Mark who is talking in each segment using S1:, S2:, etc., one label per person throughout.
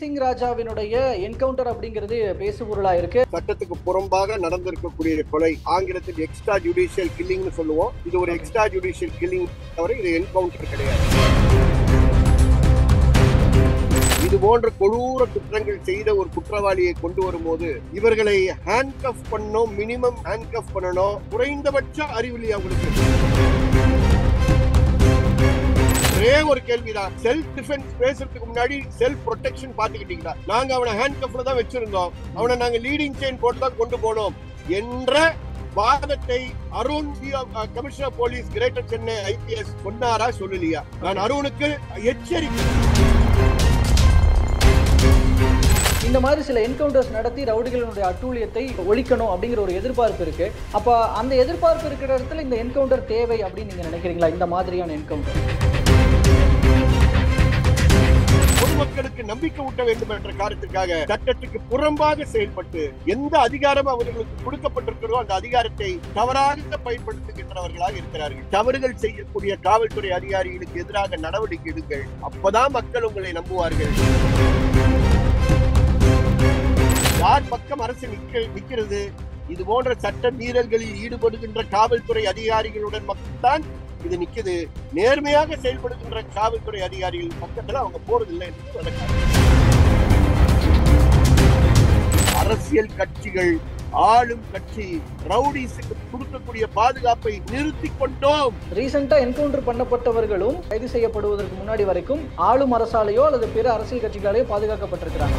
S1: சிங் ராஜாவினுடைய என்கவுண்டர் அப்படிங்கிறது பேசுபொருளா இருக்கு.
S2: சட்டத்துக்கு புறம்பாக நடந்திருக்கக்கூடிய கொலை ஆங்கிலத்தில் எக்ஸ்ட்ரா ஜுடிஷியல் கில்லிங்னு சொல்லுவோம். இது ஒரு எக்ஸ்ட்ரா ஜுடிஷியல் கில்லிங் தவிர இது என்கவுண்டர் கிடையாது. இது போன்ற கொடூர குற்றங்கள் செய்த ஒரு குற்றவாளியை கொண்டு வரும்போது இவர்களை ஹேண்ட்கஃப் பண்ணணும், மினிமம் ஹேண்ட்கஃப் பண்ணணும். குறைந்தபட்ச அறிவில்லை அவங்களுக்கு. ஒரே ஒரு கேள்விதான், செல்ஃப் டிஃபென்ஸ் பேசுறதுக்கு முன்னாடி செல்ஃப் ப்ரொடெக்ஷன் பாத்துக்கிட்டீங்களா? நாங்க அவனை ஹேண்ட்கஃப்ல தான் வச்சிருந்தோம், அவனை நாங்க லீடிங் செயின் போட்டு தான் கொண்டு போனோம் என்ற வாதத்தை Arun commissioner police greater Chennai IPS சொன்னாரா சொல்லலையா? நான் அருணுக்கு எச்சரிக்கை.
S1: இந்த மாதிரி சில என்கவுண்டர்ஸ் நடத்தி ரவுடிகளுடைய அட்டூழியத்தை ஒழிக்கணும் அப்படிங்கிற ஒரு எதிர்பார்ப்பு இருக்கு. அப்ப அந்த எதிர்பார்ப்பு இருக்கிற இடத்துல இந்த என்கவுண்டர் தேவை அப்படின்னு நீங்க நினைக்கிறீங்களா? இந்த மாதிரியான என்கவுண்டர்
S2: பொதுமக்களுக்கு நம்பிக்கை ஊட்ட வேண்டும் என்ற காரணத்துக்காக சட்டத்துக்கு புறம்பாக செயல்பட்டு எந்த அதிகாரம் அவர்களுக்கு கொடுக்கப்பட்டிருக்கிறதோ அந்த அதிகாரத்தை தவறாக பயன்படுத்துகின்றவர்களாக இருக்கிறார்கள். தவறுகள் செய்யக்கூடிய காவல்துறை அதிகாரிகளுக்கு எதிராக நடவடிக்கை எடுங்கள். அப்பதான் மக்கள் உங்களை நம்புவார்கள். யார் பக்கம் அரசு நிற்கிறது? இது போன்ற சட்ட மீறல்களில் ஈடுபடுகின்ற காவல்துறை அதிகாரிகளுடன் மட்டும்தான் இது நிக்குது. நேர்மையாக செயல்படுகின்ற காவல்துறை அதிகாரிகள் பக்கத்துல அவங்க போறதில்லை என்று நடக்காது. அரசியல் கட்சிகள், ஆளும் கட்சி ரவுடிஸுக்கு கொடுக்கக்கூடிய பாதுகாப்பை நிறுத்தி கொண்டோம்.
S1: ரீசெண்டா என்கவுண்டர் பண்ணப்பட்டவர்களும் கைது செய்யப்படுவதற்கு முன்னாடி வரைக்கும் ஆளும் அரசாலேயோ அல்லது பிற அரசியல் கட்சிகளாலேயோ பாதுகாக்கப்பட்டிருக்கிறாங்க.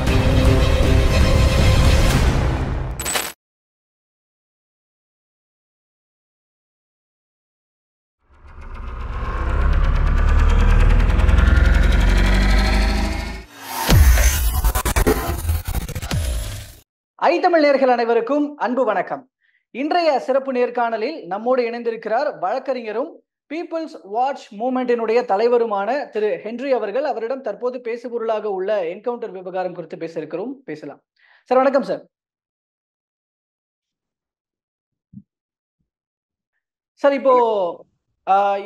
S1: தமிழ் நேயர்கள் அனைவருக்கும் அன்பு வணக்கம். இன்றைய சிறப்பு நேர்காணலில் நம்மோடு இணைந்திருக்கிறார் வழக்கறிஞரும் பீப்புள்ஸ் வாட்ச் மூவ்மெண்டினுடைய தலைவருமான திரு ஹென்றி அவர்கள். அவரிடம் தற்போது பேசுபொருளாக உள்ள என்கவுண்டர் விவகாரம் குறித்து பேசலாம். சார் வணக்கம் சார். சார்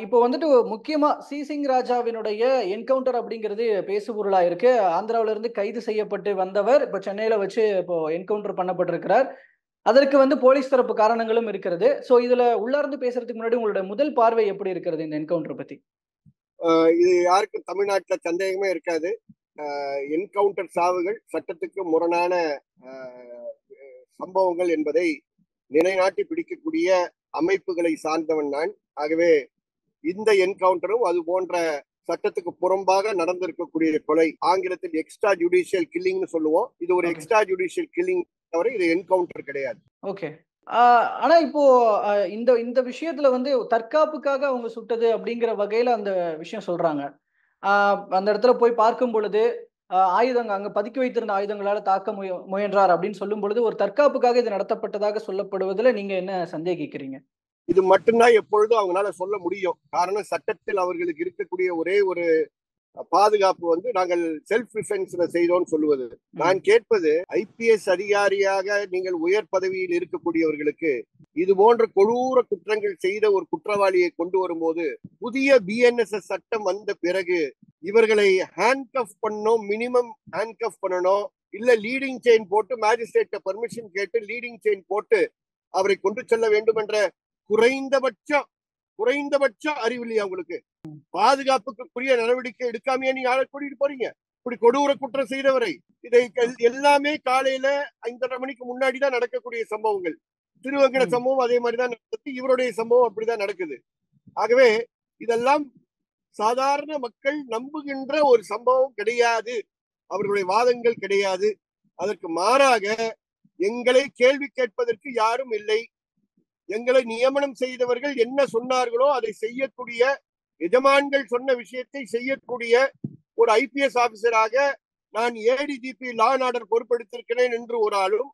S1: இப்போ வந்துட்டு முக்கியமா சிங் ராஜாவினுடைய என்கவுண்டர் அப்படிங்கிறது பேசுபொருளா இருக்கு. ஆந்திராவில இருந்து கைது செய்யப்பட்டு வந்தவர் இப்போ சென்னையில வச்சு இப்போ என்கவுண்டர் பண்ணப்பட்டிருக்கிறார். அதற்கு போலீஸ் தரப்பு காரணங்களும் இருக்கிறது. சோ இதுல உள்ளார்ந்து பேசுறதுக்கு முன்னாடி உங்களோட முதல் பார்வை எப்படி இருக்கிறது இந்த என்கவுண்டர் பத்தி?
S2: இது யாருக்கும் தமிழ்நாட்டுல சந்தேகமே இருக்காது. என்கவுண்டர் சாவுகள் சட்டத்துக்கு முரணான சம்பவங்கள் என்பதை நிலைநாட்டி பிடிக்கக்கூடிய அமைப்புகளை சார்ந்தவன் நான். ஆகவே இந்த என்கவுண்டரும் அது போன்ற சட்டத்துக்கு புறம்பாக நடந்திருக்கக்கூடிய கொலை ஆங்கிலத்தில் எக்ஸ்ட்ரா ஜுடிஷியல் கில்லிங்னு சொல்லுவோம். இது ஒரு எக்ஸ்ட்ரா ஜுடிஷியல் கில்லிங் தவிர இது என்கவுண்டர் கிடையாது.
S1: ஓகே. ஆனா இப்போ இந்த விஷயத்துல தற்காப்புக்காக அவங்க சுட்டது அப்படிங்கிற வகையில அந்த விஷயம் சொல்றாங்க. அந்த இடத்துல போய் பார்க்கும் பொழுது ஆயுதங்கள் அங்க பதுக்கி வைத்திருந்த ஆயுதங்களால தாக்க முயன்றார் அப்படின்னு சொல்லும் பொழுது ஒரு தற்காப்புக்காக இது நடத்தப்பட்டதாக சொல்லப்படுவதில் நீங்க என்ன சந்தேகிக்கிறீங்க?
S2: இது மட்டும்தான் எப்பொழுதும் அவங்களால சொல்ல முடியும். காரணம், சட்டத்தில் அவர்களுக்கு இருக்கக்கூடிய ஒரே ஒரு பாதுகாப்பு நாங்கள் செல்ஃப் டிஃபென்ஸ்ல செய்தோம்னு சொல்லுவது. நான் கேட்பது, ஐபிஎஸ் அதிகாரியாக நீங்கள் உயர் பதவியில் இருக்கக்கூடியவர்களுக்கு இது போன்ற கொடூர குற்றங்கள் செய்த ஒரு குற்றவாளியை கொண்டு வரும்போது புதிய பிஎன்எஸ்எஸ் சட்டம் வந்த பிறகு இவர்களை ஹேண்ட்கஃப் பண்ணணும், மினிமம் ஹேண்ட்கஃப் பண்ணணும், இல்ல லீடிங் செயின் போட்டு மேஜிஸ்ட்ரேட்ட பர்மிஷன் கேட்டு லீடிங் செயின் போட்டு அவரை கொண்டு செல்ல வேண்டும் என்ற குறைந்தபட்ச அறிவில்லை அவங்களுக்கு. பாதுகாப்புக்குரிய நடவடிக்கை எடுக்காமையே நீங்க ஆளை கூட்டிட்டு போறீங்க. இப்படி கொடூர குற்றம் செய்தவரை இதை எல்லாமே காலையில 5:30 மணிக்கு முன்னாடிதான் நடக்கக்கூடிய சம்பவங்கள். திருவங்கட சம்பவம் அதே மாதிரிதான் நடக்குது, இவருடைய சம்பவம் அப்படிதான் நடக்குது. ஆகவே இதெல்லாம் சாதாரண மக்கள் நம்புகின்ற ஒரு சம்பவம் கிடையாது. அவர்களுடைய வாதங்கள் கிடையாது. அதற்கு மாறாக எங்களை கேள்வி கேட்பதற்கு யாரும் இல்லை. எங்களை நியமனம் செய்தவர்கள் என்ன சொன்னார்களோ அதை செய்யக்கூடிய, எஜமான்கள் சொன்ன விஷயத்தை செய்யக்கூடிய ஒரு ஐபிஎஸ் ஆபீசராக நான் ஏடிஜிபி லா அண்ட் ஆர்டர் பொறுப்பெடுத்திருக்கிறேன் என்று ஒரு ஆளும்,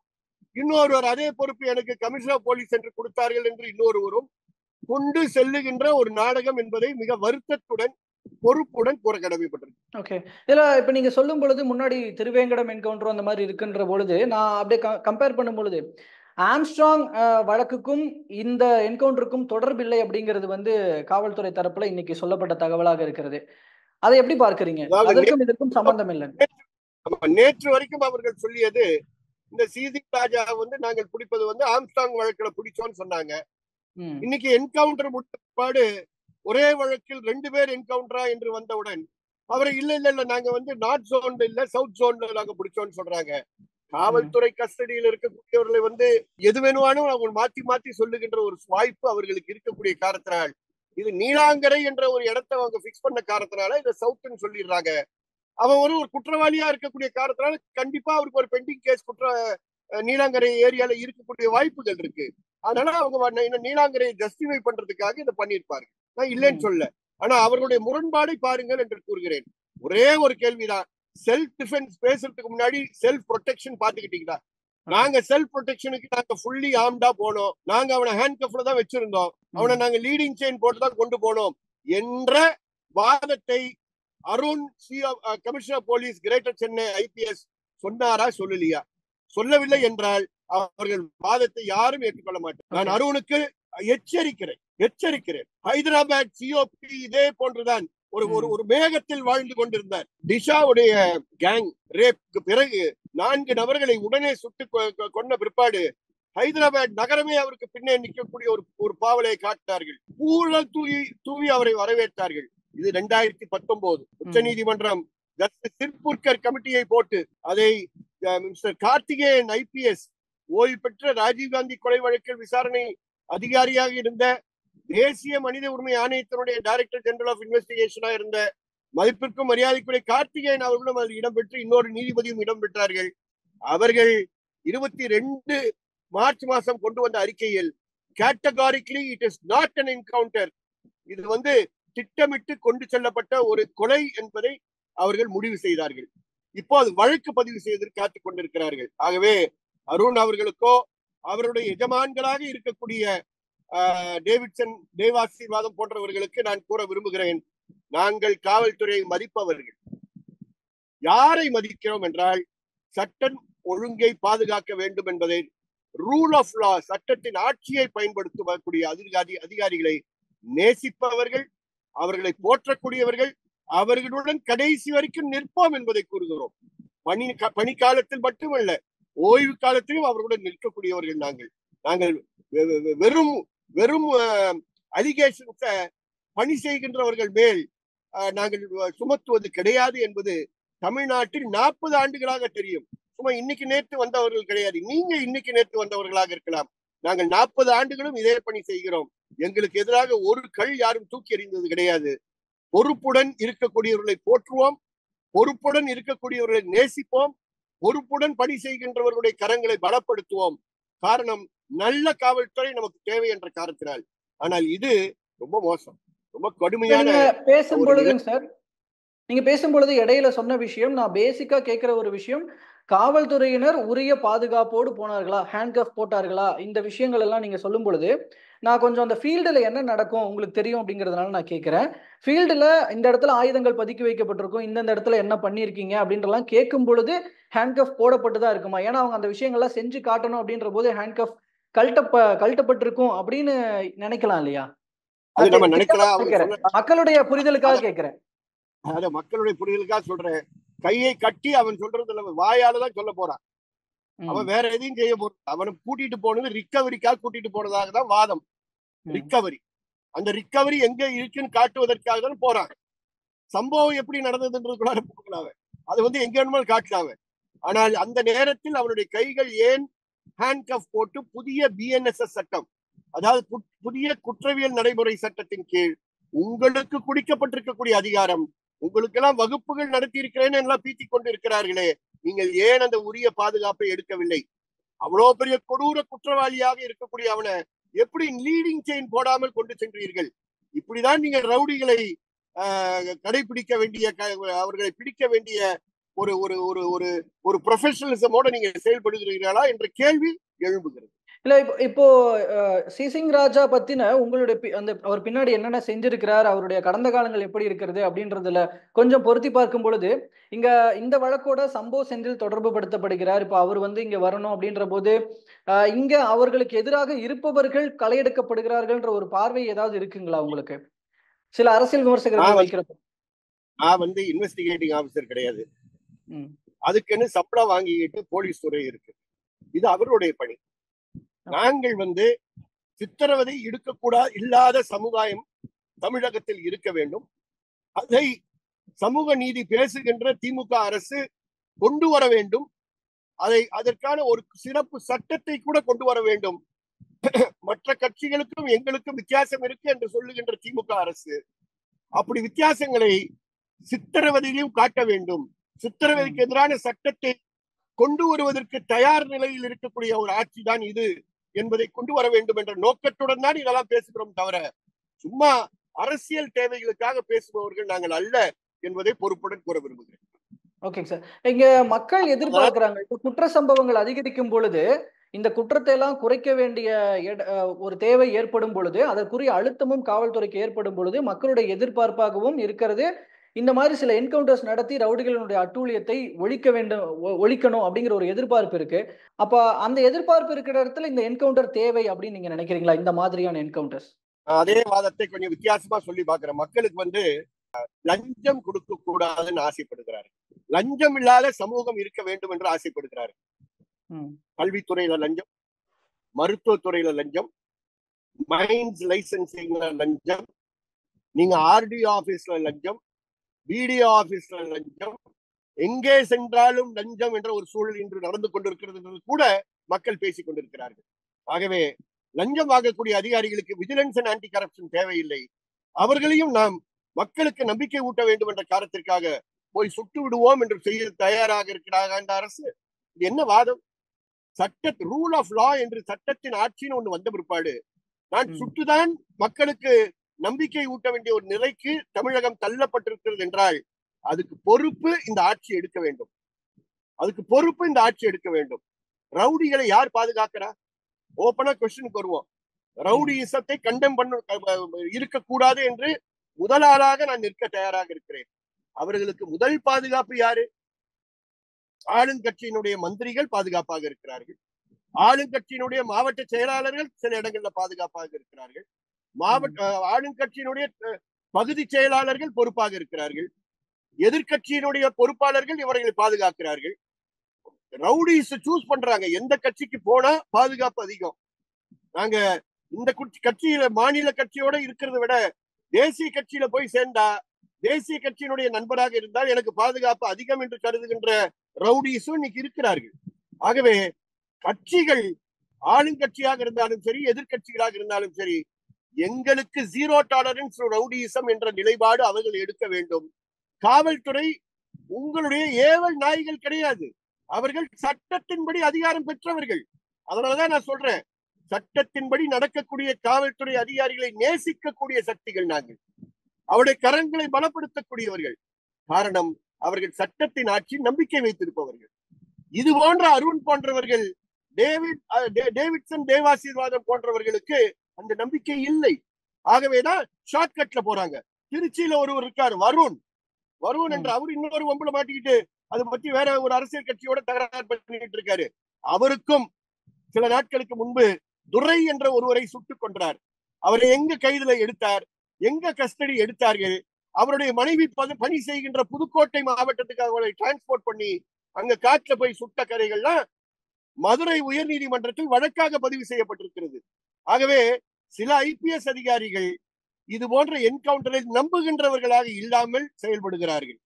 S2: இன்னொருவர் அதே பொறுப்பு எனக்கு கமிஷனர் போலீஸ் என்று கொடுத்தார்கள் என்று இன்னொருவரும் கொண்டு செல்லுகின்ற ஒரு நாடகம் என்பதை மிக வருத்தத்துடன் பொறுப்புடன் கூற கடமைப்பட்டிருக்கு.
S1: ஓகே. இதுல இப்ப நீங்க சொல்லும் பொழுது முன்னாடி திருவேங்கடம் என்கவுண்டர் அந்த மாதிரி இருக்குன்ற பொழுது நான் அப்படியே கம்பேர் பண்ணும் பொழுது ஆம்ஸ்ட்ராங் வழக்குக்கும் இந்த என்கவுண்டருக்கும் தொடர்பில்லை அப்படிங்கிறது காவல்துறை தரப்புல இன்னைக்கு சொல்லப்பட்ட தகவலாக இருக்கிறது. அதை எப்படி பார்க்கறீங்க? அதற்கும் இதற்கும் சம்பந்தம் இல்லை.
S2: நேற்று வரைக்கும் அவர்கள் சொல்லியது இந்த சிசிங் ராஜா நாங்கள் பிடிப்பது ஆம்ஸ்டாங் வழக்குல பிடிச்சோம்னு சொன்னாங்க. இன்னைக்கு என்கவுண்டர் முடிப்பாடு ஒரே வழக்கில் 2 பேர் என்கவுண்டரா என்று வந்தவுடன் அவரை இல்ல நாங்க நார்த் ஜோன்ல இல்ல சவுத் ஜோன்ல நாங்க பிடிச்சோம்னு சொல்றாங்க. காவல்துறை கஸ்டடியில் இருக்கக்கூடியவர்களை எது வேணுமானும் அவங்க மாத்தி சொல்லுகின்ற ஒரு வாய்ப்பு அவர்களுக்கு இருக்கக்கூடிய காரணத்தினால் இது நீலாங்கரை என்ற ஒரு இடத்தை அவங்க பிக்ஸ் பண்ண காரணத்தினால இதை சவுத்னு சொல்லிடுறாங்க. அவன் ஒரு குற்றவாளியா இருக்கக்கூடிய காரணத்தினால கண்டிப்பா அவருக்கு ஒரு பெண்டிங் கேஸ் நீலாங்கரை ஏரியால இருக்கக்கூடிய வாய்ப்புகள் இருக்கு. அதனால அவங்க நீலாங்கரையை ஜஸ்டிஃபை பண்றதுக்காக இதை பண்ணியிருப்பாரு. நான் இல்லைன்னு சொல்ல, ஆனா அவர்களுடைய முரண்பாடை பாருங்கள் என்று கூறுகிறேன். ஒரே ஒரு கேள்விதான், செல்ஃப் டிஃபென்ஸ் பேசுறதுக்கு முன்னாடி செல்ஃப் ப்ரொடெக்ஷன் பாத்துக்கிட்டீங்களா? நாங்க செல்ஃப் ப்ரொடெக்ஷனுக்கு நாங்க ஃபுல்லி ஆர்ம்டா போனோம், நாங்க அவனை ஹேண்ட் கப்ல தான் வச்சிருந்தோம், அவனை நாங்க லீடிங் செயின் போட்டு தான் கொண்டு போனோம் என்ற வாதத்தை Arun commissioner police greater Chennai IPS சொன்னாரா சொல்லலையா? சொல்லவில்லை என்றால் அவர்கள் வாதத்தை யாரும் ஏற்றுக்கொள்ள மாட்டார். நான் அருணுக்கு எச்சரிக்கிறேன். ஹைதராபாத் COP இதே போன்றுதான் ஒரு மேகத்தில் வாழ்ந்து கொண்டிருந்தார். டிஷாவுடைய கேங் ரேப்க்கு பிறகு 4 நபர்களை உடனே சுட்டு கொண்ட பிற்பாடு ஹைதராபாத் நகரமே அவருக்கு பின்னே நிற்கக்கூடிய ஒரு பாவலை காட்டினார்கள். ஊழல் தூவி அவரை வரவேற்றார்கள். இது 2019. உச்ச நீதிமன்றம் ஜஸ்டிஸ் சிர்புர்கர் கமிட்டியை போட்டு அதை மிஸ்டர் கார்த்திகேயன் IPS ஓய்வு பெற்ற ராஜீவ்காந்தி கொலை வழக்கில் விசாரணை அதிகாரியாக இருந்த தேசிய மனித உரிமை ஆணையத்தினுடைய டைரக்டர் ஜெனரல் ஆஃப் இன்வெஸ்டிகேஷனா இருந்த மதிப்பிற்கும் மரியாதைக்குரிய கார்த்திகேயன் அவர்களும் அதில் இடம்பெற்று இன்னொரு நீதிபதியும் இடம்பெற்றார்கள். அவர்கள் 22 மார்ச் மாசம் கொண்டு வந்த அறிக்கையில் categorically it is not an encounter, இது திட்டமிட்டு கொண்டு செல்லப்பட்ட ஒரு கொலை என்பதை அவர்கள் முடிவு செய்தார்கள். இப்போ அது வழக்கு பதிவு செய்வதற்கு காத்துக் கொண்டிருக்கிறார்கள். ஆகவே அருண் அவர்களுக்கோ அவருடைய எஜமான்களாக இருக்கக்கூடிய டேவிட்சன் தேவாசீர்வாதம் போன்றவர்களுக்கு நான் கூற விரும்புகிறேன், நாங்கள் காவல்துறையை மதிப்பவர்கள். யாரை மதிக்கிறோம் என்றால் சட்டம் ஒழுங்கை பாதுகாக்க வேண்டும் என்பதை, ரூல் ஆஃப் லா, சட்டத்தின் ஆட்சியை பயன்படுத்தக்கூடிய அதிகாரிகளை நேசிப்பவர்கள், அவர்களை போற்றக்கூடியவர்கள், அவர்களுடன் கடைசி வரைக்கும் நிற்போம் என்பதை கூறுகிறோம். பணி காலத்தில் மட்டுமல்ல, ஓய்வு காலத்திலும் அவர்களுடன் நிற்கக்கூடியவர்கள். நாங்கள் வெறும் அலிகேஷன்ஸ பணி செய்கின்றவர்கள் மேல் நாங்கள் சுமத்துவது கிடையாது என்பது தமிழ்நாட்டில் 40 ஆண்டுகளாக தெரியும். சும்மா இன்னைக்கு நேற்று வந்தவர்கள் கிடையாது. நீங்க இன்னைக்கு நேற்று வந்தவர்களாக இருக்கலாம். நாங்கள் 40 ஆண்டுகளும் இதே பணி செய்கிறோம். எங்களுக்கு எதிராக ஒரு கல் யாரும் தூக்கி எறிந்தது கிடையாது. பொறுப்புடன் இருக்கக்கூடியவர்களை போற்றுவோம், பொறுப்புடன் இருக்கக்கூடியவர்களை நேசிப்போம், பொறுப்புடன் பணி செய்கின்றவர்களுடைய கரங்களை பலப்படுத்துவோம். காரணம், நல்ல காவல்துறை நமக்கு தேவை என்ற காரணத்தினால். ஆனால் இது ரொம்ப மோசம், ரொம்ப கடுமையான.
S1: பேசும்பொழுதுங்க சார், நீங்க பேசும்பொழுது இடையில சொன்ன விஷயம், நான் பேசிக்கா கேட்கிற ஒரு விஷயம், காவல்துறையினர் உரிய பாதுகாப்போடு போனார்களா, ஹேண்ட்கஃப் போட்டார்களா, இந்த விஷயங்கள் எல்லாம் நீங்க சொல்லும் பொழுது நான் கொஞ்சம் அந்த ஃபீல்டுல என்ன நடக்கும் உங்களுக்கு தெரியும் அப்படிங்கிறதுனால நான் கேட்கிறேன். ஃபீல்டுல இந்த இடத்துல ஆயுதங்கள் பதுக்கி வைக்கப்பட்டிருக்கும், இந்த இடத்துல என்ன பண்ணிருக்கீங்க அப்படின்றலாம் கேட்கும் பொழுது ஹேண்ட்கஃப் போடப்பட்டுதான் இருக்குமா? ஏன்னா அவங்க அந்த விஷயங்கள்லாம் செஞ்சு காட்டணும் அப்படின்ற போது ஹேண்ட்கஃப் கழட்டப்பட்டிருக்கும் அப்படின்னு நினைக்கலாம் இல்லையா? மக்களுடைய புரிதலுக்காக கேட்கிறேன்.
S2: மக்களுடைய புரிதலுக்காக சொல்றேன். கையை கட்டி அவன் சொல்றது வாயாலதான் சொல்ல போறான். அவன் வேற எதையும் செய்ய போறான். அவனை கூட்டிட்டு போனது ரிக்கவரிக்காக கூட்டிட்டு போனதாக தான் வாதம். ரிக்கவரி, அந்த ரிக்கவரி எங்க இருக்குன்னு காட்டுவதற்காக தான் போறான். சம்பவம் எப்படி நடந்ததுன்றது அது எங்க வேணுமாலும் காட்டலாம. ஆனால் அந்த நேரத்தில் அவனுடைய கைகள் ஏன் ஹேண்ட் கஃப் போட்டு புதிய BNSS சட்டம், அதாவது புதிய குற்றவியல் நடைமுறை சட்டத்தின் கீழ் உங்களுக்கு குடிக்கப்பட்டிருக்கக்கூடிய அதிகாரம், உங்களுக்கு எல்லாம் வகுப்புகள் நடத்தி இருக்கிறேன்னு எல்லாம் பீத்திக் கொண்டு இருக்கிறார்களே, நீங்கள் ஏன் அந்த உரிய பாதுகாப்பை எடுக்கவில்லை? அவ்வளவு பெரிய கொடூர குற்றவாளியாக இருக்கக்கூடிய அவனை எப்படி லீடிங் செயின் போடாமல் கொண்டு சென்றீர்கள்? இப்படிதான் நீங்கள் ரவுடிகளை கடைபிடிக்க வேண்டிய, அவர்களை பிடிக்க வேண்டிய ஒரு ஒரு ஒரு ஒரு ஒரு ப்ரொஃபஷனலிசமோட நீங்க செயல்படுகிறீர்களா என்ற கேள்வி எழும்புகிறது.
S1: இல்ல இப்போ சிசிங் ராஜா பத்தின உங்களுடைய அந்த அவர் பின்னாடி என்னென்ன செஞ்சிருக்கிறார், அவருடைய கடந்த காலங்கள் எப்படி இருக்கிறது அப்படின்றதுல கொஞ்சம் பொருத்தி பார்க்கும் பொழுது, இங்க இந்த வழக்கோட சம்போ செந்தில் தொடர்பு படுத்தப்படுகிறார். இப்போ அவர் இங்க வரணும் அப்படின்ற போது இங்க அவர்களுக்கு எதிராக இருப்பவர்கள் களையெடுக்கப்படுகிறார்கள்ன்ற ஒரு பார்வை ஏதாவது இருக்குங்களா உங்களுக்கு? சில அரசியல் விமர்சகர்கள் வைக்கிறப்ப
S2: நான் இன்வெஸ்டிகேட்டிங் ஆபீசர் கிடையாது. அதுக்குன்னு சம்பளம் வாங்கிக்கிட்டு போலீஸ் துறை இருக்கு. இது அவருடைய பணி. நாங்கள் சித்திரவதை இல்லாத சமுதாயம் தமிழகத்தில் இருக்க வேண்டும். அதை சமூக நீதி பேசுகின்ற திமுக அரசு கொண்டு வர வேண்டும். அதற்கான ஒரு சிறப்பு சட்டத்தை கூட கொண்டு வர வேண்டும். மற்ற கட்சிகளுக்கும் எங்களுக்கும் வித்தியாசம் இருக்கு என்று சொல்லுகின்ற திமுக அரசு அப்படி வித்தியாசங்களை சித்திரவதையிலும் காட்ட வேண்டும். சித்திரவதைக்கு எதிரான சட்டத்தை கொண்டு வருவதற்கு தயார் நிலையில் இருக்கக்கூடிய ஒரு ஆட்சி தான் இது என்பதை கொண்டு வர வேண்டும் என்ற நோக்கத்துடன் தான் இதெல்லாம் பேசுகிறோம் தவிர சும்மா அரசியல் தேவைகளுக்காக பேசுபவர்கள் நாங்கள் அல்ல என்பதை பொறுப்புடன் கூற விரும்புகிறேன்.
S1: ஓகேங்க சார். இங்க மக்கள் எதிர்பார்க்கிறாங்க, குற்ற சம்பவங்கள் அதிகரிக்கும் பொழுது இந்த குற்றத்தை எல்லாம் குறைக்க வேண்டிய ஒரு தேவை ஏற்படும் பொழுது அதற்குரிய அழுத்தமும் காவல்துறைக்கு ஏற்படும் பொழுது மக்களுடைய எதிர்பார்ப்பாகவும் இருக்கிறது இந்த மாதிரி சில என்கவுண்டர்ஸ் நடத்தி ரவுடிகளினுடைய அட்டூழியத்தை ஒழிக்கணும் அப்படிங்கிற ஒரு எதிர்பார்ப்பு இருக்கு. அப்ப அந்த எதிர்பார்ப்பு இருக்கிற இடத்துல இந்த என்கவுண்டர் தேவை அப்படின்னு நீங்க நினைக்கிறீங்களா? இந்த மாதிரியான என்கவுண்டர்ஸ்
S2: அதே வாதத்தை கொஞ்சம் வித்தியாசமா சொல்லி பாக்குறேன். மக்களுக்கு லஞ்சம் கொடுக்க கூடாதுன்னு ஆசைப்படுகிறாரு. லஞ்சம் இல்லாத சமூகம் இருக்க வேண்டும் என்று ஆசைப்படுகிறாரு. கல்வித்துறையில லஞ்சம், மருத்துவத்துறையில லஞ்சம், மைன்ஸ் லைசன்சிங்ல லஞ்சம், நீங்க ஆர்டிஓ ஆபீஸ்ல லஞ்சம், பிடிஓ ஆபீஸ்ல லஞ்சம், எங்கே சென்றாலும் லஞ்சம் என்ற ஒரு சூழல் இன்று நடந்து கொண்டிருக்கிறது கூட மக்கள் பேசிக் கொண்டிருக்கிறார்கள். ஆகவே லஞ்சம் வாங்கக்கூடிய அதிகாரிகளுக்கு விஜிலன்ஸ் அண்ட் ஆன்டி கரப்ஷன் தேவையில்லை. அவர்களையும் நாம் மக்களுக்கு நம்பிக்கை ஊட்ட வேண்டும் என்ற காரணத்திற்காக போய் சுட்டு விடுவோம் என்று செய்ய தயாராக இருக்கிறார்கள் அந்த அரசு. இது என்ன வாதம்? ரூல் ஆஃப் லா என்று சட்டத்தின் ஆட்சின்னு ஒண்ணு வந்த பிற்பாடு நான் சுட்டுதான் மக்களுக்கு நம்பிக்கை ஊட்ட வேண்டிய ஒரு நிலைக்கு தமிழகம் தள்ளப்பட்டிருக்கிறது என்றால் அதுக்கு பொறுப்பு இந்த ஆட்சி எடுக்க வேண்டும். ரவுடிகளை யார் பாதுகாக்கிறா? ஓப்பனா கொஸ்டினுக்கு வருவோம். ரவுடிசத்தை கண்டெம் இருக்கக்கூடாது என்று முதலாளாக நான் நிற்க தயாராக இருக்கிறேன். அவர்களுக்கு முதல் பாதுகாப்பு யாரு? ஆளுங்கட்சியினுடைய மந்திரிகள் பாதுகாப்பாக இருக்கிறார்கள். ஆளுங்கட்சியினுடைய மாவட்ட செயலாளர்கள் சில இடங்கள்ல பாதுகாப்பாக இருக்கிறார்கள். ஆளுங்கட்சியினுடைய பகுதி செயலாளர்கள் பொறுப்பாக இருக்கிறார்கள். எதிர்கட்சியினுடைய பொறுப்பாளர்கள் இவர்களை பாதுகாக்கிறார்கள். ரவுடிஸ் சூஸ் பண்றாங்க எந்த கட்சிக்கு போனா பாதுகாப்பு அதிகம். நாங்க இந்த கட்சியில மாநில கட்சியோட இருக்கிறத விட தேசிய கட்சியில போய் சேர்ந்தா தேசிய கட்சியினுடைய நண்பராக இருந்தால் எனக்கு பாதுகாப்பு அதிகம் என்று கருதுகின்ற ரவுடிஸும் இன்னைக்கு இருக்கிறார்கள். ஆகவே கட்சிகள் ஆளுங்கட்சியாக இருந்தாலும் சரி எதிர்கட்சிகளாக இருந்தாலும் சரி எங்களுக்கு ஜீரோ டாலரன்ஸ் ரவுடிசம் என்ற நிலைப்பாடு அவர்கள் எடுக்க வேண்டும். காவல்துறை உங்களுடைய ஏவல் நாய்கள் கிடையாது. அவர்கள் சட்டத்தின்படி அதிகாரம் பெற்றவர்கள். அதனாலதான் நான் சொல்றேன், சட்டத்தின்படி நடக்கக்கூடிய காவல்துறை அதிகாரிகளை நேசிக்கக்கூடிய சக்திகள் நாங்கள். அவருடைய கரங்களை பலப்படுத்தக்கூடியவர்கள். காரணம், அவர்கள் சட்டத்தின் ஆட்சி நம்பிக்கை வைத்திருப்பவர்கள். இது போன்ற அருண் போன்றவர்கள், டேவிட்சன் தேவாசீர்வாதம் போன்றவர்களுக்கு அந்த நம்பிக்கை இல்லை. ஆகவேதான் ஷார்ட்கட்ல போறாங்க. திருச்சியில ஒருவர் இருக்காரு, வருண் என்று. அவர் இன்னொரு வம்புல மாட்டிக்கிட்டு அதை பத்தி வேற ஒரு அரசியல் கட்சியோட தகராறு பண்ணிட்டு இருக்காரு. அவருக்கும் சில நாட்களுக்கு முன்பு துரை என்ற ஒருவரை சுட்டுக் கொன்றார். அவரை எங்க கைதுல எடுத்தார், எங்க கஸ்டடி எடுத்தார்கள்? அவருடைய மனைவி பணி செய்கின்ற புதுக்கோட்டை மாவட்டத்துக்கு அவரை டிரான்ஸ்போர்ட் பண்ணி அங்க காட்டுல போய் சுட்ட கதைகள்லாம் மதுரை உயர் நீதிமன்றத்தில் வழக்காக பதிவு செய்யப்பட்டிருக்கிறது. ஆகவே சில ஐபிஎஸ் அதிகாரிகள் இது போன்ற என்கவுண்டரை நம்புகின்றவர்களாக இல்லாமல் செயல்படுகிறார்கள்.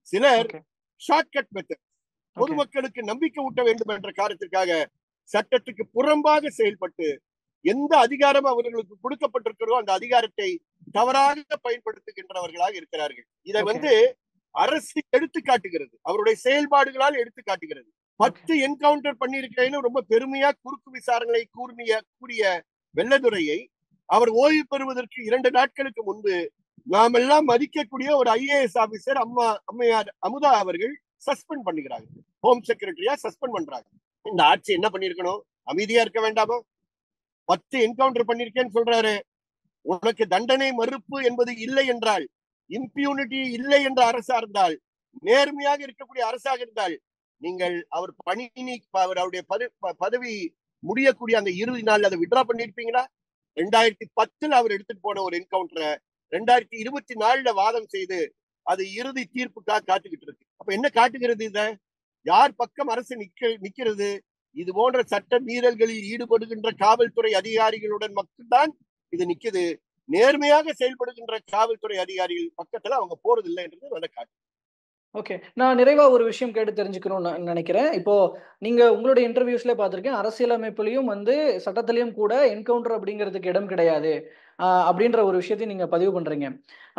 S2: சிலர் ஷார்ட்கட் மெத்தட், பொதுமக்களுக்கு நம்பிக்கை ஊட்ட வேண்டும் என்ற காரணத்திற்காக சட்டத்துக்கு புறம்பாக செயல்பட்டு எந்த அதிகாரம் அவர்களுக்கு கொடுக்கப்பட்டிருக்கிறதோ அந்த அதிகாரத்தை தவறாக பயன்படுத்துகின்றவர்களாக இருக்கிறார்கள். இதை அரசு எடுத்து காட்டுகிறது, அவருடைய செயல்பாடுகளால் எடுத்து காட்டுகிறது. 10 என்கவுண்டர் பண்ணியிருக்கிறேன்னு ரொம்ப பெருமையா குறுக்கு விசாரணைகளை கூறிய வெள்ளதுரையை அவர் ஓய்வு பெறுவதற்கு 2 நாட்களுக்கு முன்பு நாம் எல்லாம் மதிக்கக்கூடிய ஒரு ஐஏஎஸ் ஆபீசர் அம்மையார் அமுதா அவர்கள் சஸ்பெண்ட் பண்ணுகிறாங்க. ஹோம் செக்ரட்டரியா சஸ்பெண்ட் பண்றாங்க. இந்த ஆட்சி என்ன பண்ணிருக்கணும்? அமைதியா இருக்க வேண்டாமா? 10 என்கவுண்டர் பண்ணிருக்கேன்னு சொல்றாரு. உனக்கு தண்டனை மறுப்பு என்பது இல்லை என்றால், இம்பியூனிட்டி இல்லை என்ற அரசா இருந்தால், நேர்மையாக இருக்கக்கூடிய அரசாக இருந்தால், நீங்கள் அவர் அவருடைய பதவி முடியக்கூடிய அந்த இறுதி நாள் அதை விட்ரா பண்ணிருப்பீங்களா? 2010 அவர் எடுத்துட்டு போன ஒரு என்கவுண்டரை 2024 வாதம் செய்து அது இறுதி தீர்ப்புக்காக காத்துக்கிட்டு இருக்கு. அப்ப என்ன காட்டுகிறது? யார் பக்கம் அரசு நிக்கிறது? இது போன்ற சட்ட மீறல்களில் ஈடுபடுகின்ற காவல்துறை அதிகாரிகளுடன் மட்டும்தான் இது நிக்குது. நேர்மையாக செயல்படுகின்ற காவல்துறை அதிகாரிகள் பக்கத்துல அவங்க போறது இல்லை என்றது நல்ல காட்டு.
S1: ஓகே. நான் நிறைவா ஒரு விஷயம் கேட்டு தெரிஞ்சுக்கணும்னு நினைக்கிறேன். இப்போ நீங்க உங்களுடைய இன்டர்வியூஸ்ல பார்த்திருக்கேன். அரசியலமைப்பிலயும் வந்து சட்டத்திலயும் கூட என்கவுண்டர் அப்படிங்கிறதுக்கு இடம் கிடையாது. அப்படின்ற ஒரு விஷயத்தையும் நீங்க பதிவு பண்றீங்க.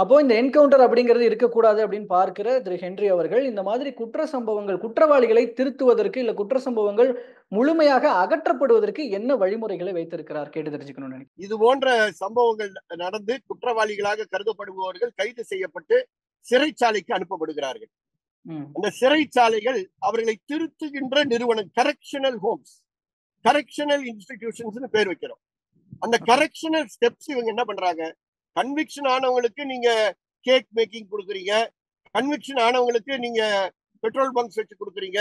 S1: அப்போ இந்த என்கவுண்டர் அப்படிங்கிறது இருக்கக்கூடாது அப்படின்னு பார்க்கிற திரு ஹென்றி அவர்கள், இந்த மாதிரி குற்ற சம்பவங்கள், குற்றவாளிகளை திருத்துவதற்கு, இல்ல குற்ற சம்பவங்கள் முழுமையாக அகற்றப்படுவதற்கு என்ன வழிமுறைகளை வைத்திருக்கிறார்? கேட்டு தெரிஞ்சுக்கணும்னு நினைக்கிறேன்.
S2: இது போன்ற சம்பவங்கள் நடந்து குற்றவாளிகளாக கருதப்படுபவர்கள் கைது செய்யப்பட்டு சிறைச்சாலைக்கு அனுப்பப்படுகிறார்கள். அந்த சிறைச்சாலைகள் அவர்களை திருத்துகின்ற நிறுவனம், கரெக்ஷனல் ஹோம்ஸ், கரெக்ஷனல் இன்ஸ்டிடியூஷன்ஸ் பேர் வைக்கிறோம். அந்த கரெக்ஷனல் ஸ்டெப்ஸ் இவங்க என்ன பண்றாங்க? கன்விக்ஷன் ஆனவங்களுக்கு நீங்க கேக் மேக்கிங் கொடுக்குறீங்க, கன்விக்ஷன் ஆனவங்களுக்கு நீங்க பெட்ரோல் பங்க்ஸ் வச்சு கொடுக்குறீங்க,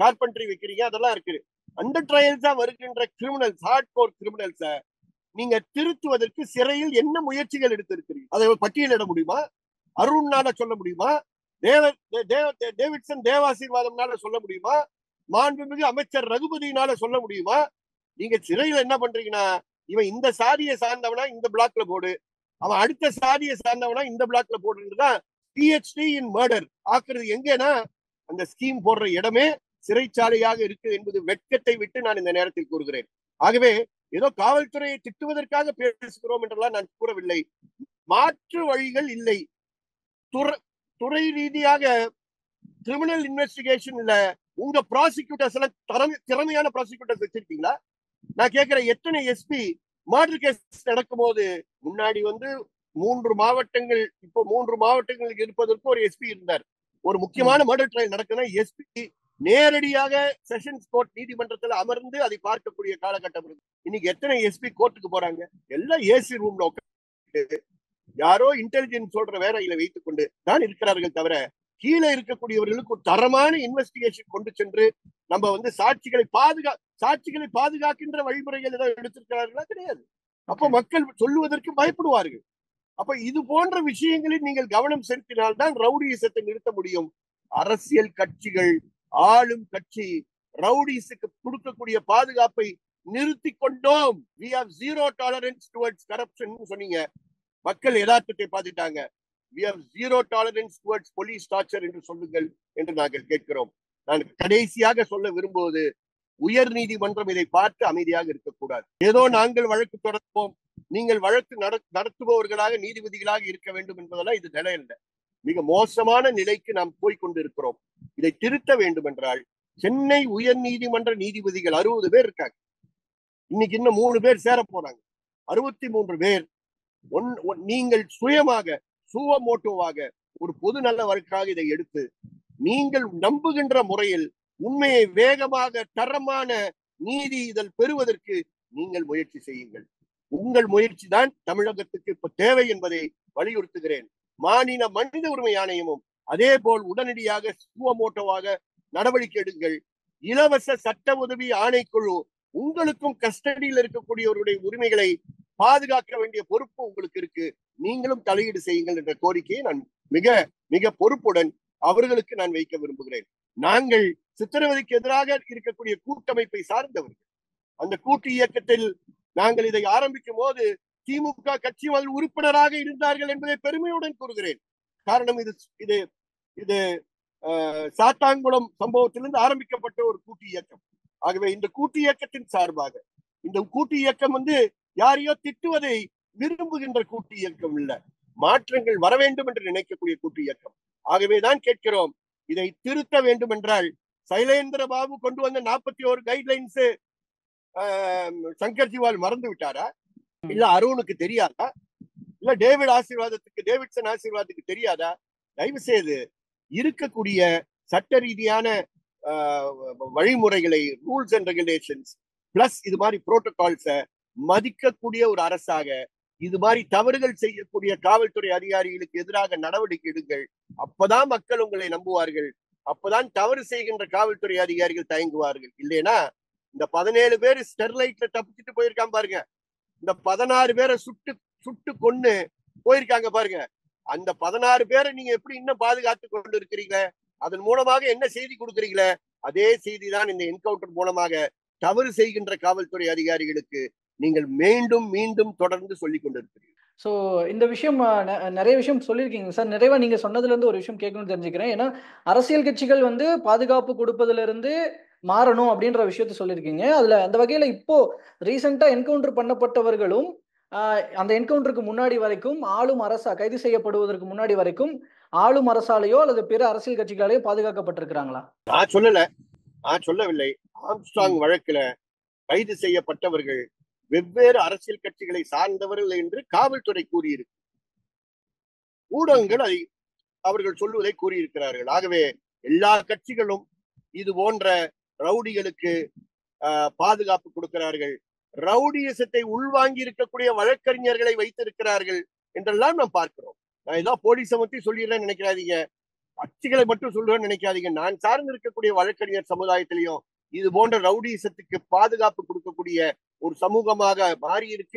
S2: கார்பென்ட்ரி வைக்கிறீங்க, அதெல்லாம் இருக்குது. அந்த ட்ரையல்ஸா வருகின்ற கிரிமினல்ஸ், ஹார்ட் கோர் கிரிமினல்ஸ நீங்க திருத்துவதற்கு சிறையில் என்ன முயற்சிகள் எடுத்திருக்கிறீங்க? அதை பட்டியலிட முடியுமா? அருண்னால சொல்ல முடியுமா? டேவிட்சன் தேவாசீர்வாதம்னால சொல்ல முடியுமா? மாண்புமிகு அமைச்சர் ரகுபதினால சொல்ல முடியுமா? நீங்க சிறையில் என்ன பண்றீங்கன்னா, இவன் இந்த சாதியை சார்ந்தவனா இந்த பிளாக்ல போடு, அவன் அடுத்த சாதியை சார்ந்தவனா இந்த பிளாக்ல போடுறதுதான் PhD இன் மர்டர் ஆக்குறது. எங்கன்னா அந்த ஸ்கீம் போடுற இடமே சிறைச்சாலையாக இருக்கு என்பது வெட்கத்தை விட்டு நான் இந்த நேரத்தில் கூறுகிறேன். ஆகவே ஏதோ காவல்துறையை திட்டுவதற்காக பேசுகிறோம் என்றெல்லாம் நான் கூறவில்லை. மாற்று வழிகள் இல்லை. துறை ரீதியாக கிரிமினல் இன்வெஸ்டிகேஷன்ல உங்க ப்ராசிக்யூட்டர்ஸ் எல்லாம் திறமையான ப்ராசிக்யூட்டர்ஸ் வச்சிருக்கீங்களா? நான் கேட்கிறேன், எத்தனை எஸ்பி மர்டர் கேஸ் நடக்கும் போது முன்னாடி வந்து 3 மாவட்டங்கள், இப்போ 3 மாவட்டங்கள் இருப்பதற்கு ஒரு எஸ்பி இருந்தார். ஒரு முக்கியமான மர்டர் ட்ரையல் நடக்குதுன்னா எஸ்பி நேரடியாக செஷன்ஸ் கோர்ட் நீதிமன்றத்தில் அமர்ந்து அதை பார்க்கக்கூடிய காலகட்டம் இருக்கு. இன்னைக்கு எத்தனை எஸ்பி கோர்ட்டுக்கு போறாங்க? எல்லாம் ஏசி ரூம்ல உட்காந்து யாரோ இன்டெலிஜென்ஸ் சொல்ற வேலையில வைத்துக் கொண்டு தான் இருக்கிறார்கள் தவிர கீழே இருக்கக்கூடியவர்களுக்கு ஒரு தரமான இன்வெஸ்டிகேஷன் கொண்டு சென்று நம்ம வந்து சாட்சிகளை பாதுகாக்கின்ற வழிமுறைகள் ஏதாவது எடுத்திருக்கிறார்களா? கிடையாது. அப்ப மக்கள் சொல்லுவதற்கு பயப்படுவார்கள். அப்ப இது போன்ற விஷயங்களில் நீங்கள் கவனம் செலுத்தினால்தான் ரவுடிசத்தை நிறுத்த முடியும். அரசியல் கட்சிகள், ஆளும் கட்சி ரவுடிஸுக்கு கொடுக்கக்கூடிய பாதுகாப்பை நிறுத்தி கொண்டோம். we have zero tolerance towards corruption சொன்னீங்க. மக்கள் யதார்த்தத்தை பார்த்துட்டாங்க. we have zero tolerance towards police torture என்று சொல்லுங்கள் என்று நாங்கள் கேட்கிறோம். நான் கடைசியாக சொல்ல விரும்புவது, உயர் நீதிமன்றம் இதை பார்த்து அமைதியாக இருக்கக்கூடாது. ஏதோ நாங்கள் வழக்கு தொடர்ப்போம், நீங்கள் வழக்கு நடத்துபவர்களாக நீதிபதிகளாக இருக்க வேண்டும் என்பதெல்லாம் இது நிலை இல்லை. மிக மோசமான நிலைக்கு நாம் போய்கொண்டு இருக்கிறோம். இதை திருத்த வேண்டும் என்றால் சென்னை உயர் நீதிமன்ற நீதிபதிகள் 60 பேர் இருக்காங்க. இன்னைக்கு இன்னும் 3 பேர் சேர போறாங்க. 63 பேர். நீங்கள் சுயமாக சுவமோட்டோவாக ஒரு பொது நல்ல வழக்காக இதை எடுத்து நீங்கள் நம்புகின்ற முறையில் உண்மையை வேகமாக தரமான நீதி இதழ் பெறுவதற்கு நீங்கள் முயற்சி செய்யுங்கள். உங்கள் முயற்சி தான் தமிழகத்துக்கு இப்ப தேவை என்பதை வலியுறுத்துகிறேன். மாநில மனித உரிமை ஆணையமும் அதே போல் உடனடியாக சுவமோட்டோவாக நடவடிக்கை எடுங்கள். இலவச சட்ட உதவி ஆணைக்குழு, உங்களுக்கும் கஸ்டடியில் இருக்கக்கூடியவருடைய உரிமைகளை பாதுகாக்க வேண்டிய பொறுப்பு உங்களுக்கு இருக்கு. நீங்களும் தலையீடு செய்யுங்கள் என்ற கோரிக்கையை நான் மிக மிக பொறுப்புடன் அவர்களுக்கு நான் வைக்க விரும்புகிறேன். நாங்கள் சித்திரவதைக்கு எதிராக இருக்கக்கூடிய கூட்டமைப்பை சார்ந்தவர்கள். அந்த கூட்டு இயக்கத்தில் நாங்கள் இதை ஆரம்பிக்கும் போது திமுக கட்சியும் அதில் உறுப்பினராக இருந்தார்கள் என்பதை பெருமையுடன் கூறுகிறேன். காரணம் இது இது சாத்தான்குளம் சம்பவத்திலிருந்து ஆரம்பிக்கப்பட்ட ஒரு கூட்டு இயக்கம். ஆகவே இந்த கூட்டு இயக்கத்தின் சார்பாக, இந்த கூட்டு இயக்கம் வந்து யாரையோ திட்டுவதை விரும்புகின்ற கூட்டு இயக்கம் இல்ல, மாற்றங்கள் வர வேண்டும் என்று நினைக்கக்கூடிய கூட்டு இயக்கம். ஆகவேதான் கேட்கிறோம், இதை திருத்த வேண்டும் என்றால் சைலேந்திர பாபு கொண்டு வந்த 41 கைட்லைன்ஸ் சங்கர் ஜிவால் மறந்து விட்டாரா? இல்ல அருணுக்கு தெரியாதா? இல்ல டேவிட்சன் ஆசீர்வாதத்துக்கு தெரியாதா? தயவு செய்து இருக்கக்கூடிய சட்ட ரீதியான வழிமுறைகளை, ரூல்ஸ் அண்ட் ரெகுலேஷன்ஸ் பிளஸ் இது மாதிரி புரோட்டோகால்ஸ மதிக்கக்கூடிய ஒரு அரசாக இது மாதிரி தவறுகள் செய்யக்கூடிய காவல்துறை அதிகாரிகளுக்கு எதிராக நடவடிக்கை எடுங்கள். அப்பதான் மக்கள் உங்களை நம்புவார்கள். அப்பதான் தவறு செய்கின்ற காவல்துறை அதிகாரிகள் தயங்குவார்கள். இல்லைன்னா இந்த 17 பேர் ஸ்டெர்லைட்ல தப்பிச்சுட்டு போயிருக்காங்க பாருங்க, இந்த 16 பேரை சுட்டு கொன்னு போயிருக்காங்க பாருங்க, அந்த 16 பேரை நீங்க எப்படி இன்னும் பாதுகாத்து கொண்டு இருக்கிறீங்க? அதன் மூலமாக என்ன செய்தி கொடுக்குறீங்களே? அதே செய்திதான் இந்த என்கவுண்டர் மூலமாக தவறு செய்கின்ற காவல்துறை அதிகாரிகளுக்கு நீங்கள் மீண்டும் மீண்டும் தொடர்ந்து சொல்லிக் கொண்டிருக்கிறீர்கள்.
S1: ஸோ இந்த விஷயம் நிறைய விஷயம் சொல்லியிருக்கீங்க சார். நிறைவா நீங்க சொன்னதுலேருந்து ஒரு விஷயம் கேட்கணும்னு தெரிஞ்சுக்கிறேன். ஏன்னா அரசியல் கட்சிகள் வந்து பாதுகாப்பு கொடுப்பதிலிருந்து மாறணும் அப்படின்ற விஷயத்த சொல்லியிருக்கீங்க. அதுல அந்த வகையில இப்போ ரீசெண்டா என்கவுண்டர் பண்ணப்பட்டவர்களும் அந்த என்கவுண்டருக்கு முன்னாடி வரைக்கும் ஆளும் அரசா கைது செய்யப்படுவதற்கு முன்னாடி வரைக்கும் ஆளும் அரசாலேயோ அல்லது பிற அரசியல் கட்சிகளாலேயோ பாதுகாக்கப்பட்டிருக்கிறாங்களா?
S2: நான் சொல்லவில்லை. ஆம்ஸ்ட்ராங் வழக்குல கைது செய்யப்பட்டவர்கள் வெவ்வேறு அரசியல் கட்சிகளை சார்ந்தவர்கள் என்று காவல்துறை கூறியிருக்கு. ஊடகங்கள் அதை அவர்கள் சொல்லுவதை கூறியிருக்கிறார்கள். ஆகவே எல்லா கட்சிகளும் இது போன்ற ரவுடிகளுக்கு பாதுகாப்பு கொடுக்கிறார்கள், ரவுடியசத்தை உள்வாங்கி இருக்கக்கூடிய வழக்கறிஞர்களை வைத்திருக்கிறார்கள் என்றெல்லாம் நாம் பார்க்கிறோம். நான் ஏதோ போலீஸை பத்தி சொல்லிடுறேன்னு நினைக்கிறாதீங்க, கட்சிகளை மட்டும் சொல்றேன்னு நினைக்காதீங்க. நான் சார்ந்து இருக்கக்கூடிய வழக்கறிஞர் சமுதாயத்திலையும் இது போன்ற ரவுடிசத்துக்கு பாதுகாப்பு கொடுக்கக்கூடிய ஒரு சமூகமாக மாறி இருக்கு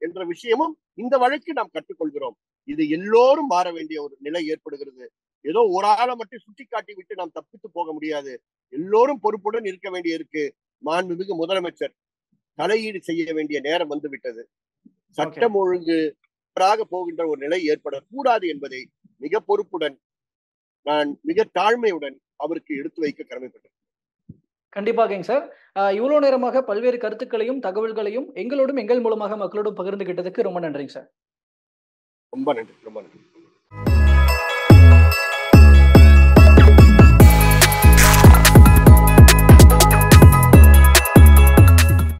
S2: என்ற விஷயமும் இந்த வழக்கு நாம் கற்றுக்கொள்கிறோம். இது எல்லோரும் மாற வேண்டிய ஒரு நிலை ஏற்படுகிறது. ஏதோ ஒரு ஆளை மட்டும் சுட்டி காட்டி விட்டு நாம் தப்பித்து போக முடியாது. எல்லோரும் பொறுப்புடன் இருக்க வேண்டிய இருக்கு. மாண்புமிகு முதலமைச்சர் தலையீடு செய்ய வேண்டிய நேரம் வந்துவிட்டது. சட்டம் ஒழுங்கு போகின்ற ஒரு நிலை ஏற்படக்கூடாது என்பதை மிக பொறுப்புடன், நான் மிக தாழ்மையுடன் அவருக்கு எடுத்து வைக்க கடமைப்பட்டேன்.
S1: கண்டிப்பாகங்க சார். இவ்வளவு நேரமாக பல்வேறு கருத்துக்களையும் தகவல்களையும் எங்களோடும் எங்கள் மூலமாக மக்களோடும் பகிர்ந்துகிட்டதுக்கு ரொம்ப நன்றிங்க சார்.
S2: ரொம்ப நன்றி.